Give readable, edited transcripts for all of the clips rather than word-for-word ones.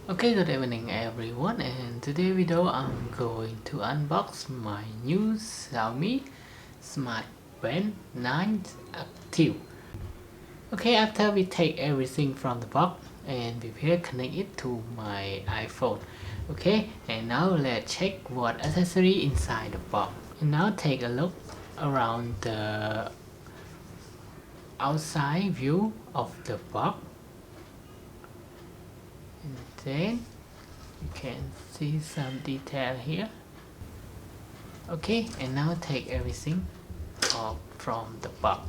Okay, good evening everyone, and today video I'm going to unbox my new XIAOMI Smart Band 9 Active. Okay, after we take everything from the box and we will connect it to my iPhone. Okay, and now let's check what accessory inside the box. And now take a look around the outside view of the box. And then you can see some detail here. Okay, and now take everything off from the box.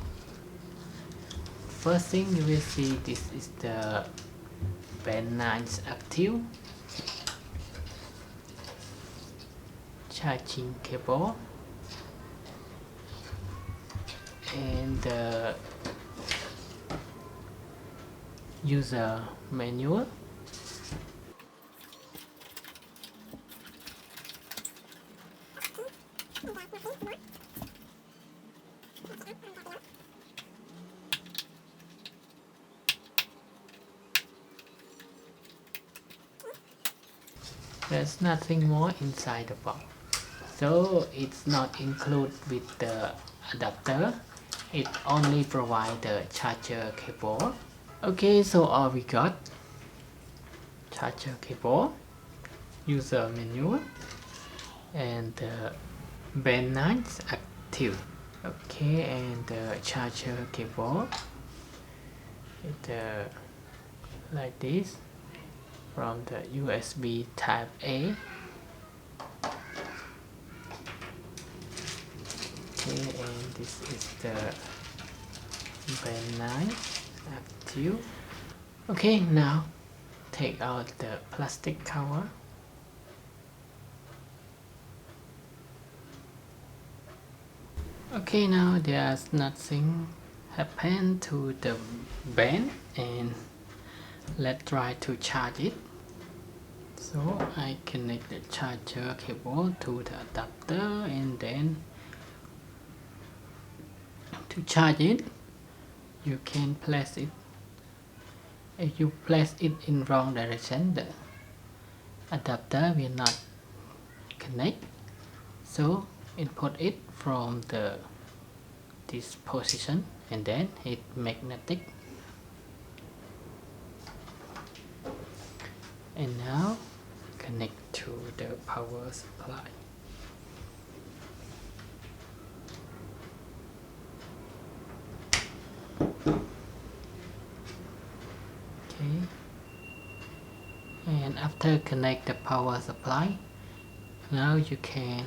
First thing you will see, this is the Band 9 Active charging cable and the user manual. There's nothing more inside the box, so it's not included with the adapter. It only provides the charger cable. Okay, so all we got: charger cable, user manual, and the Band 9 Active. Okay, and the charger cable, it like this, from the USB type A. Okay, and this is the Band 9 Active. Okay, now take out the plastic cover. Okay, now there's nothing happened to the band, and let's try to charge it. So I connect the charger cable to the adapter, and then to charge it you can place it. If you place it in wrong direction, the adapter will not connect, so input it from this position and then hit magnetic. And now connect to the power supply. Okay, and after connect the power supply, now you can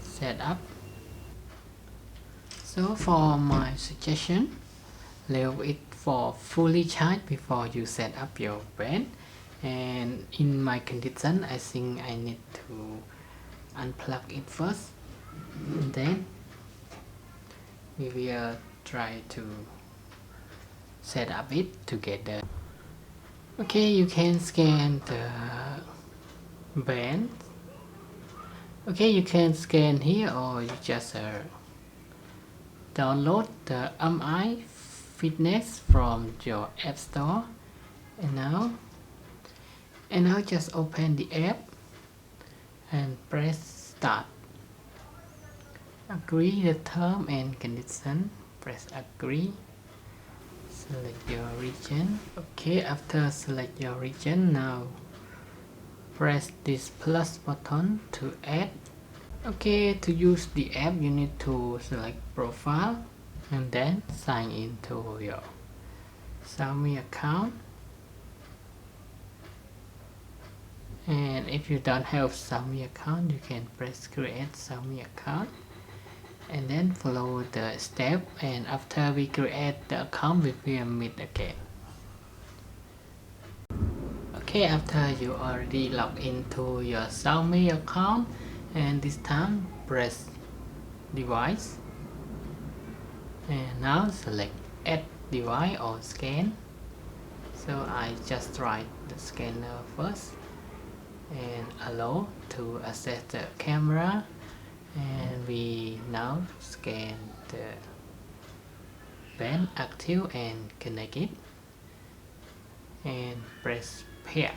set up. So for my suggestion, leave it for fully charged before you set up your band. And in my condition, I think I need to unplug it first, and then we will try to set up it together. Okay, you can scan the band. Okay, you can scan here, or you just download the UMI Fitness from your app store. And now just open the app and press start. Agree the term and condition, press agree. Select your region. Okay, after select your region, now press this plus button to add. Okay, to use the app you need to select profile and then sign into your XIAOMI account. And if you don't have XIAOMI account, you can press create XIAOMI account and then follow the step, and after we create the account we will meet again. Okay, after you already log into your XIAOMI account, and this time press device, and now select add device or scan. So I just try the scanner first and allow to access the camera, and we now scan the band active and connect it. and press pair.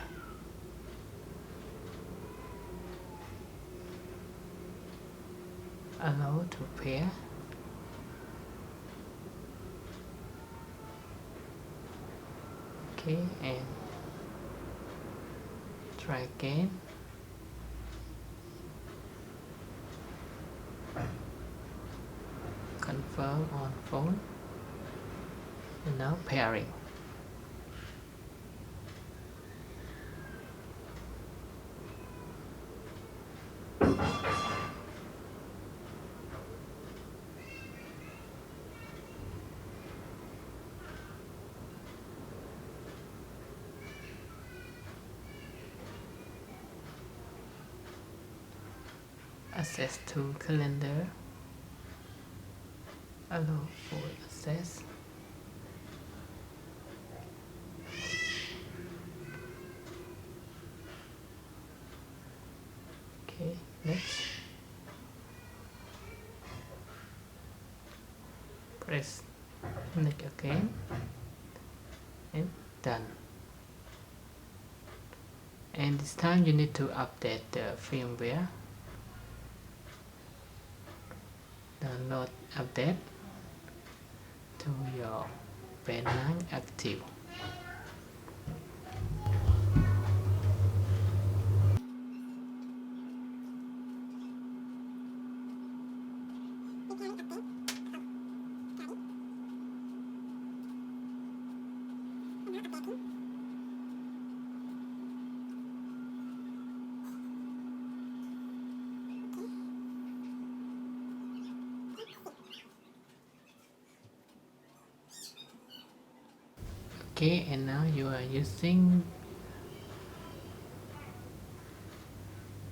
Allow to pair. Okay, and try again. Confirm on phone. And now pairing. Access to calendar. Allow for access. Okay, next. Press next again and done. And this time you need to update the firmware. Download update to your Band 9 active. Okay, and now you are using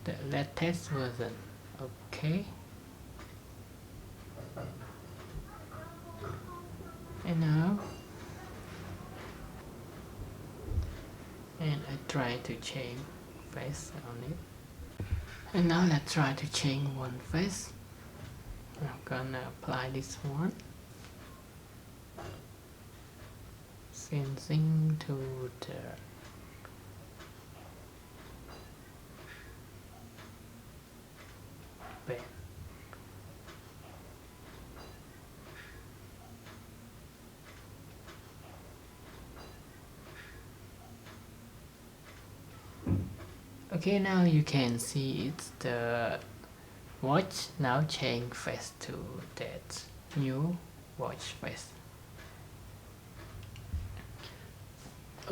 the latest version. Okay, and now I try to change face on it. And now let's try to change one face. I'm gonna apply this one. Sensing to the band. Okay, now you can see it's the watch now change face to that new watch face.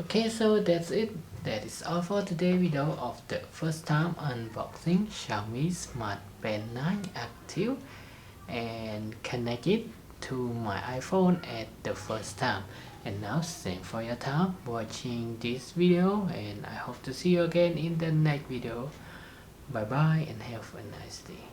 Okay, so that's it. That is all for today's video of the first time unboxing XIAOMI Smart Band 9 Active and connect it to my iPhone at the first time. And now thanks for your time watching this video, and I hope to see you again in the next video. Bye bye and have a nice day.